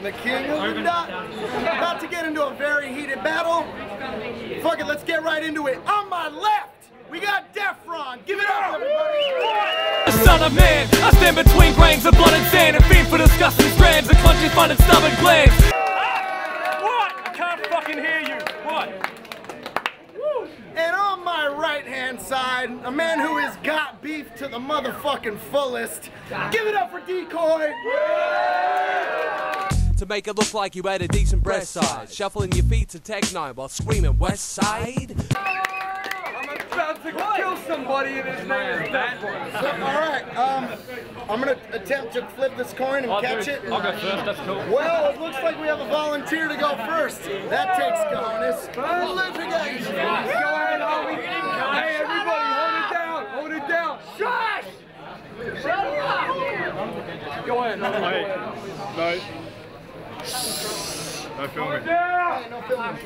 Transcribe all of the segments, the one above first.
the king of the dot. About to get into a very heated battle. Fuck it, let's get right into it. On my left, we got Defron. Give it up, everybody. The son of man, I stand between grains of blood and sand and fiend for disgusting strands of clenching fun and stubborn glands. What? I can't fucking hear you. What? And on my right-hand side, a man who has got beef to the motherfucking fullest. Give it up for Decoy. To make it look like you had a decent breast size, shuffling your feet to techno while screaming West Side. I'm about to kill somebody in his name is Defron. Alright, I'm gonna attempt to flip this coin and catch it. I'll go first, that's cool. Well, it looks like we have a volunteer to go first. That takes cojones. Litigation. Go ahead, homie. Hey, everybody, hold it down. Hold it down. Shush! Shut up! Go ahead. No. No filming. Hey, no filming.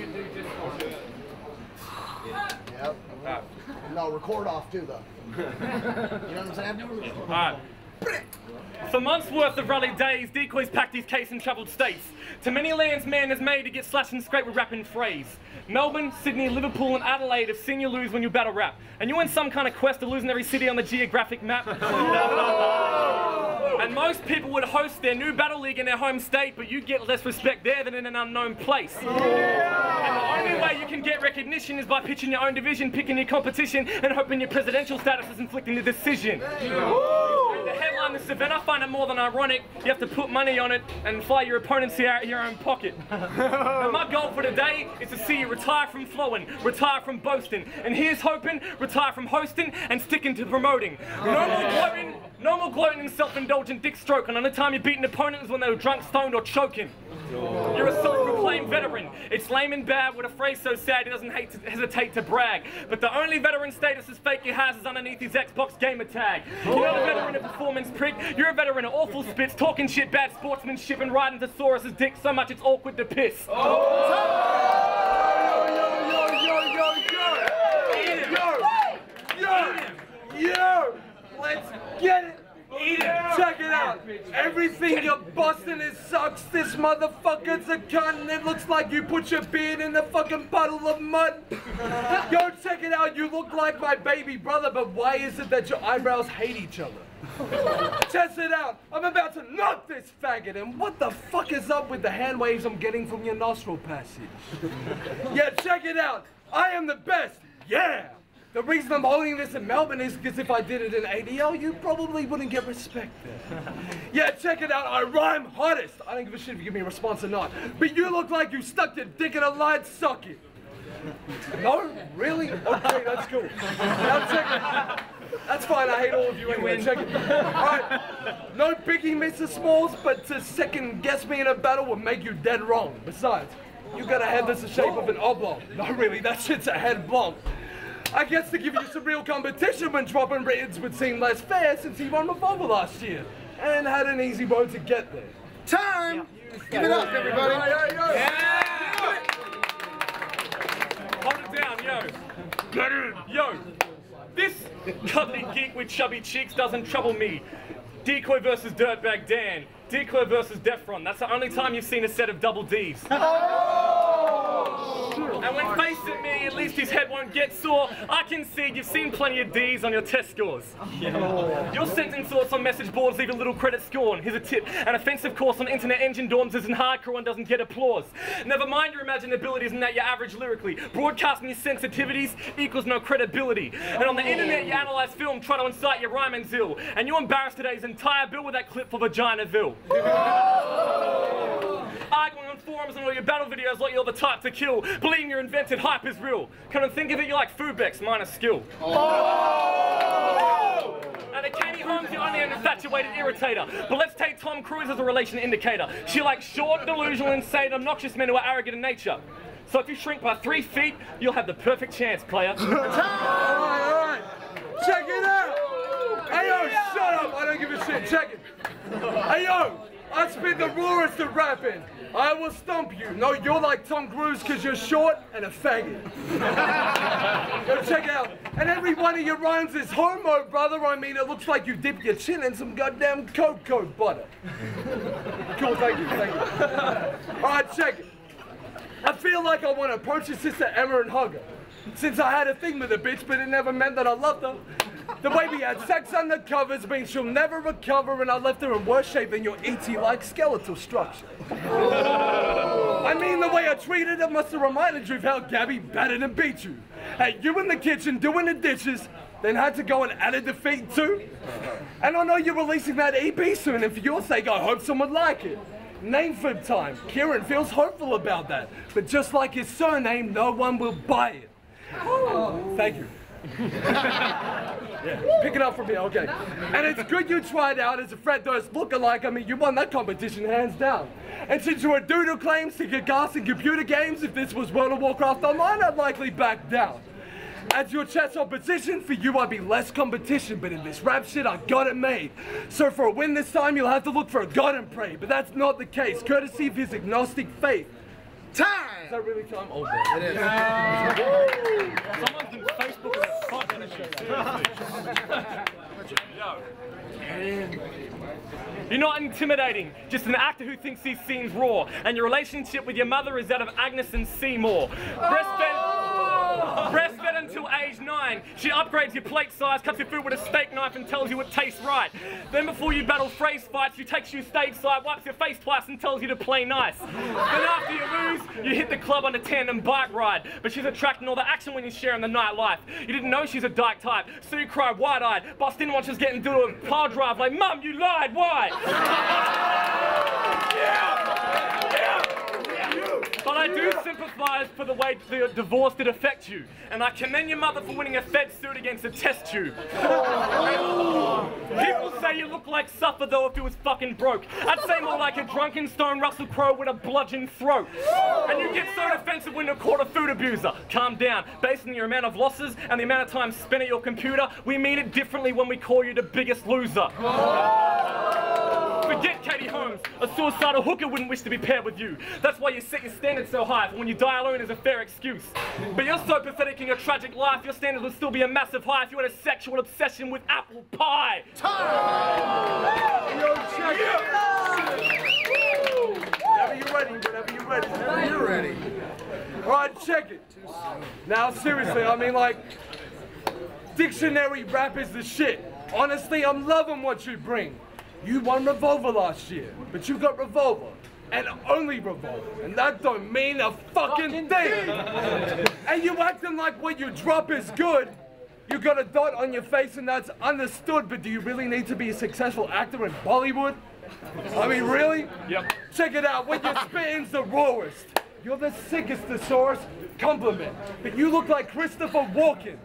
Yep. No, record off too, though. You know what I'm saying? Alright. For months worth of rally days, Decoy's packed his case in troubled states. To many lands man is made to get slashed and scraped with rap and phrase. Melbourne, Sydney, Liverpool and Adelaide have seen you lose when you battle rap. And you're in some kind of quest of losing every city on the geographic map. And most people would host their new battle league in their home state, but you get less respect there than in an unknown place. And the only way you can get recognition is by pitching your own division, picking your competition, and hoping your presidential status is inflicting the decision. The headline this event, I find it more than ironic. You have to put money on it and fly your opponents out of your own pocket. And my goal for today is to see you retire from flowing, retire from boasting, and here's hoping, retire from hosting and sticking to promoting. No more gloating and self-indulgent dick stroking. On the time you beat an opponent is when they were drunk, stoned, or choking. You're a self-proclaimed veteran. It's lame and bad with a phrase so sad he doesn't hesitate to brag. But the only veteran status his fakie has is underneath his Xbox gamer tag. You're not a veteran of performance prick. You're a veteran of awful spits, talking shit, bad sportsmanship, and riding Thesaurus's dick so much it's awkward to piss. Yo! Let's get it! Eat it! Check it out! Everything you're busting is sucks. This motherfucker's a cunt and it looks like you put your beard in a fucking puddle of mud. Yo, check it out. You look like my baby brother, but why is it that your eyebrows hate each other? Test it out. I'm about to knock this faggot, and what the fuck is up with the hand waves I'm getting from your nostril passage? Yeah, check it out. I am the best. Yeah! The reason I'm holding this in Melbourne is because if I did it in ADL, you probably wouldn't get respect there. Yeah, check it out. I rhyme hottest. I don't give a shit if you give me a response or not. But you look like you stuck your dick in a light socket. No? Really? Okay, that's cool. Now check it. That's fine. I hate all of you anyway. Check it. Alright. No biggie, Mr. Smalls, but to second guess me in a battle would make you dead wrong. Besides, you got a head that's the shape of an oblong. No, really, that shit's a head blonde. I guess to give you some real competition when dropping reds would seem less fair since he won Revolver last year and had an easy road to get there. Time! Give it up, everybody. Yeah! Hold it down, yo. Yo, this cuddly geek with chubby cheeks doesn't trouble me. Decoy versus Dirtbag Dan. Decoy versus Defron. That's the only time you've seen a set of double Ds. And when facing me, at least his head won't get sore. I can see you've seen plenty of Ds on your test scores. Your sentence thoughts on message boards leave a little credit scorn. Here's a tip. An offensive course on internet engine dorms isn't hardcore and doesn't get applause. Never mind your imaginability, isn't that your average lyrically. Broadcasting your sensitivities equals no credibility. And on the internet you analyze film, try to incite your rhyming zeal. And you embarrass today's entire bill with that clip for Vaginaville. Arguing on forums and all your battle videos like you're the type to kill. Believing your invented hype is real. Come and think of it, you're like Fubex minus skill. And a Katie Holmes, you're only an infatuated irritator. But let's take Tom Cruise as a relation indicator. She likes short, delusional, insane, obnoxious men who are arrogant in nature. So if you shrink by 3 feet, you'll have the perfect chance, player. Alright. Check it out. Hey yo, shut up. I don't give a shit. Check it. Hey yo, I spit the rawest of rapping. I will stump you. No, you're like Tom Cruise because you're short and a faggot. Go check it out. And every one of your rhymes is homo, brother. I mean, it looks like you dip your chin in some goddamn cocoa butter. cool, thank you. Alright, check it. I feel like I want to approach your sister Emma and hug her. Since I had a thing with a bitch, but it never meant that I loved her. The way we had sex under covers means she'll never recover, and I left her in worse shape than your E.T.-like skeletal structure. I mean, the way I treated her must have reminded you of how Gabby battered and beat you. Had you in the kitchen doing the dishes, then had to go and add the feet too. And I know you're releasing that EP soon, and for your sake, I hope someone like it. Name fib time. Kieran feels hopeful about that, but just like his surname, no one will buy it. Thank you. Yeah, pick it up from here, okay. And it's good you tried out as a Fred Durst lookalike. I mean, you won that competition hands down. And since you're a dude who claims to get gas in computer games, if this was World of Warcraft Online, I'd likely back down. As your chat's opposition, for you I'd be less competition, but in this rap shit I got it made. So for a win this time, you'll have to look for a god and pray, but that's not the case, courtesy of his agnostic faith. Time! Is that really time? Oh, it is. Someone's been Facebooking a fuck in the show. You're not intimidating, just an actor who thinks he seems raw, and your relationship with your mother is that of Agnes and Seymour. Breastfed until age 9. She upgrades your plate size, cuts your food with a steak knife and tells you it tastes right. Then before you battle phrase fights, she takes you stateside, wipes your face twice and tells you to play nice. Then after you lose, you hit the club on a tandem bike ride. But she's attracting all the action when you're sharing the nightlife. You didn't know she's a dyke type, so you cry wide-eyed. Bust in once she's getting to a car drive like, Mum, you lied, why? But I do sympathise for the way the divorce did affect you, and I commend your mother for winning a Fed suit against a test tube. People say you look like Suffer though if he was fucking broke. I'd say more like a drunken stone Russell Crowe with a bludgeon throat. And you get so defensive when you're caught a food abuser. Calm down. Based on your amount of losses and the amount of time spent at your computer, we mean it differently when we call you the biggest loser. Forget Katie Holmes. A suicidal hooker wouldn't wish to be paired with you. That's why you set your standards so high, for when you die alone is a fair excuse. But you're so pathetic in your tragic life, your standards would still be a massive high if you had a sexual obsession with apple pie. Yo, check it. Whenever you're ready. Alright, check it. Now, seriously, I mean, like, dictionary rap is the shit. Honestly, I'm loving what you bring. You won Revolver last year, but you got Revolver, and only Revolver, and that don't mean a fucking thing. And you acting like what you drop is good. You got a dot on your face and that's understood, but do you really need to be a successful actor in Bollywood? I mean, really? Yep. Check it out, when your spitting's the rawest. You're the sickest thesaurus, compliment, but you look like Christopher Walken.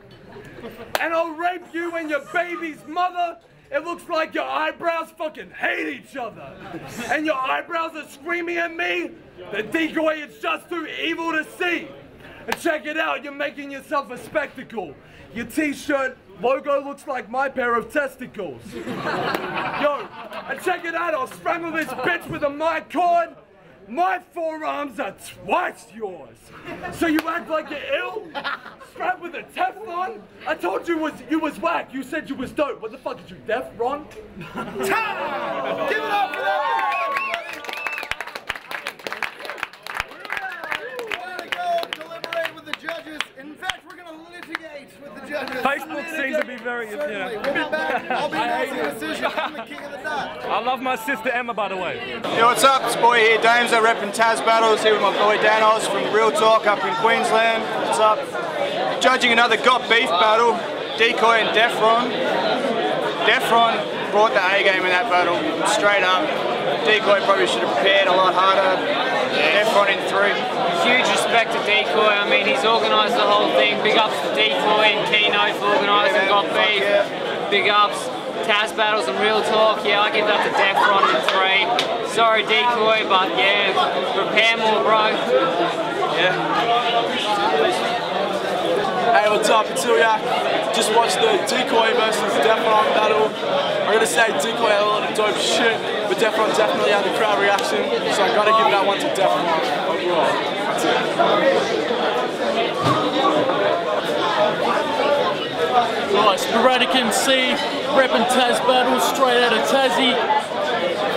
And I'll rape you and your baby's mother. It looks like your eyebrows fucking hate each other. And your eyebrows are screaming at me. The decoy is just too evil to see. And check it out, you're making yourself a spectacle. Your t-shirt logo looks like my pair of testicles. Yo, and check it out, I'll strangle this bitch with a mic cord. My forearms are twice yours. So you act like you're ill? Strapped with a Teflon? I told you you was whack. You said you was dope. What the fuck is you, Defron? Time! Give it up for that! We're gonna go deliberate with the judges. In fact, we're gonna litigate with the judges. Facebook seems to be very, Certainly. We'll be back. I'll be making a decision. I'm the king of the dot. I love my sister Emma, by the way. Yo, what's up? It's boy here, Dames. I'm repping Taz Battles here with my boy Danos from Real Talk up in Queensland. What's up? Judging another Got Beef battle, Decoy and Defron. Defron brought the A game in that battle, straight up. Decoy probably should have prepared a lot harder. Defron in 3. Huge respect to Decoy. I mean, he's organised the whole thing. Big ups to Decoy and Keynote for organising Got Beef. Big ups. Taz Battles and Real Talk. Yeah, I give that to Defron in 3. Sorry, Decoy, but yeah, prepare more, bro. Yeah. Hey, what's up? It's Ilyak. Just watched the Decoy versus Defron battle. I'm gonna say Decoy had a lot of dope shit, but Defron definitely had the crowd reaction, so I gotta give that one to Defron overall. That's it. Right, Sporadic MC, repping Taz Battles, straight out of Tassie.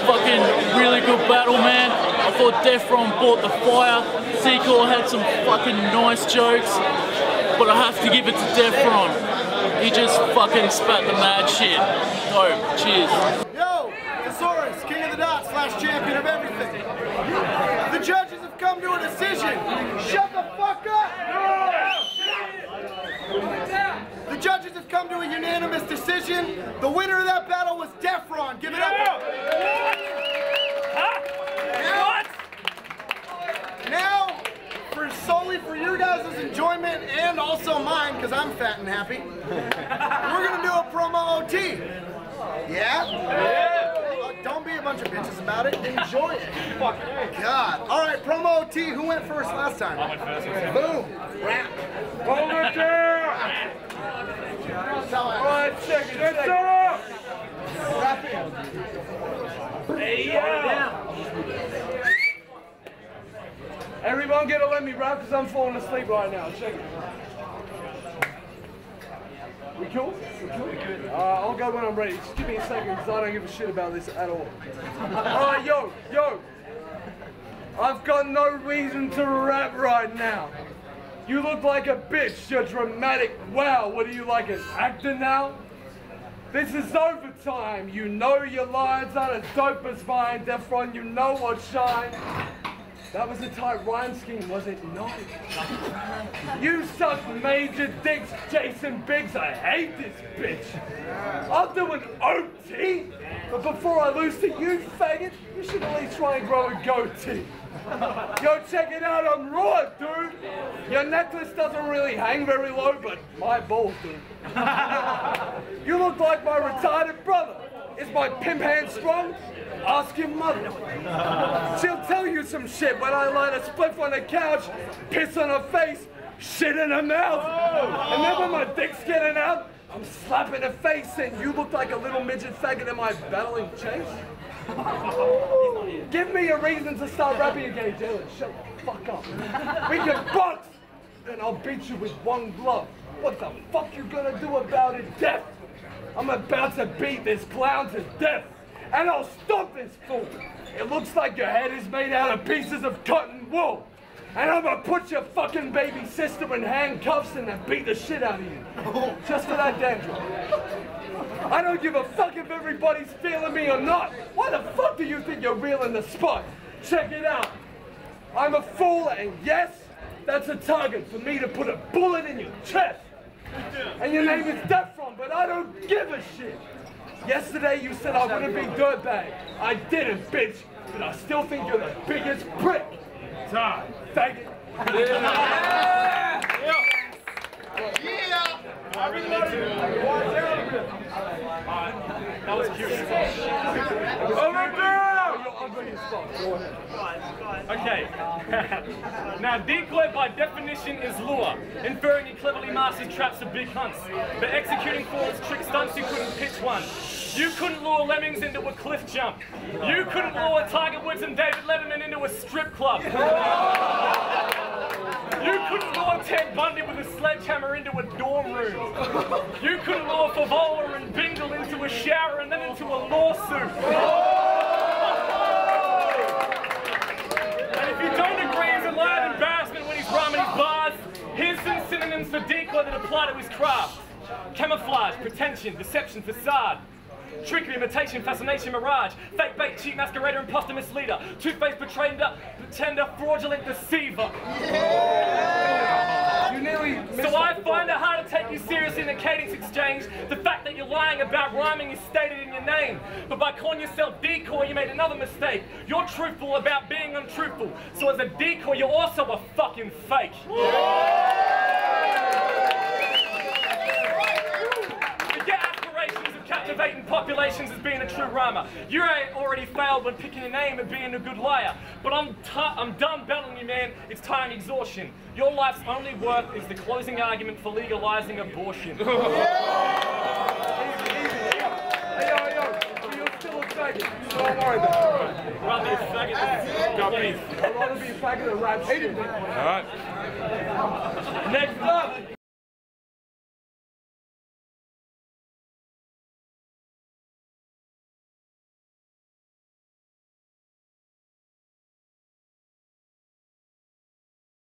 Fucking really good battle, man. I thought Defron brought the fire. Decoy had some fucking nice jokes, but I have to give it to Defron. He just fucking spat the mad shit. Dope. Cheers. Yo, Thesaurus, king of the dots, / champion of everything. The judges have come to a decision. Shut the fuck up! The judges have come to a unanimous decision. The winner of that battle was Defron. Give it up. Now, solely for your guys' enjoyment and also mine, because I'm fat and happy, we're gonna do a promo OT. Yeah? Don't be a bunch of bitches about it. Enjoy it. God. All right, promo OT. Who went first last time? I went first. Boom. Rap. Hold it down. All right, check it. Let's go. Hey, yo. Everyone gonna let me rap because I'm falling asleep right now. Check it. We cool? We cool? I'll go when I'm ready. Just give me a second because I don't give a shit about this at all. Alright, yo. I've got no reason to rap right now. You look like a bitch. You're dramatic. Wow, what are you, like an actor now? This is overtime. You know your lines aren't as dope as mine. Defron, you know what shine. That was a tight rhyme scheme, was it not? You suck major dicks, Jason Biggs. I hate this bitch. I'll do an OT, but before I lose to you, faggot, you should at least try and grow a goatee. Yo, check it out, I'm raw, dude. Your necklace doesn't really hang very low, but my balls do. You look like my retarded brother. Is my pimp hand strong? Ask your mother. She'll tell you some shit when I light a spliff on the couch, piss on her face, shit in her mouth. And then when my dick's getting out, I'm slapping her face saying, you look like a little midget faggot. Am I battling Chase? Give me a reason to start rapping again, Jalen. Shut the fuck up. We can box, and I'll beat you with one glove. What the fuck you gonna do about it, Death? I'm about to beat this clown to death. And I'll stop this fool. It looks like your head is made out of pieces of cotton wool. And I'm gonna put your fucking baby sister in handcuffs and then beat the shit out of you. Just for that dandruff. I don't give a fuck if everybody's feeling me or not. Why the fuck do you think you're real in the spot? Check it out. I'm a fool, and yes, that's a target for me to put a bullet in your chest. And your name is Defron, but I don't give a shit. Yesterday you said I wouldn't be dirtbag. I didn't, bitch. But I still think you're the biggest prick. Time. Thank you. Yeah! I really need to. That was cute. Okay. Now, decoy by definition is lure, inferring he cleverly masters traps of big hunts, but executing foolish trick stunts you couldn't pitch one. You couldn't lure lemmings into a cliff jump. You couldn't lure Tiger Woods and David Letterman into a strip club. You couldn't lure Ted Bundy with a sledgehammer into a dorm room. You couldn't lure Favola and Bingle into a shower and then into a lawsuit. And if you don't agree, it's a loud embarrassment when he's rhyming his bars. Here's some synonyms for decoy that apply to his craft. Camouflage, pretension, deception, facade. Trickery, imitation, fascination, mirage. Fake bait, cheat, masquerader, imposter, misleader. Two-faced, pretender, fraudulent deceiver. Yeah. You nearly so I find it hard to take you seriously in a cadence exchange. The fact that you're lying about rhyming is stated in your name. But by calling yourself decoy, you made another mistake. You're truthful about being untruthful. So as a decoy, you're also a fucking fake. Captivating populations as being a true rhymer. You already failed when picking your name and being a good liar. But I'm done battling you, man. It's time exhaustion. Your life's only worth is the closing argument for legalizing abortion. Hey, yo, you're still a faggot. So don't worry about it. Rather be a faggot than I'd rather be a faggot than rap shit. Alright. Next up.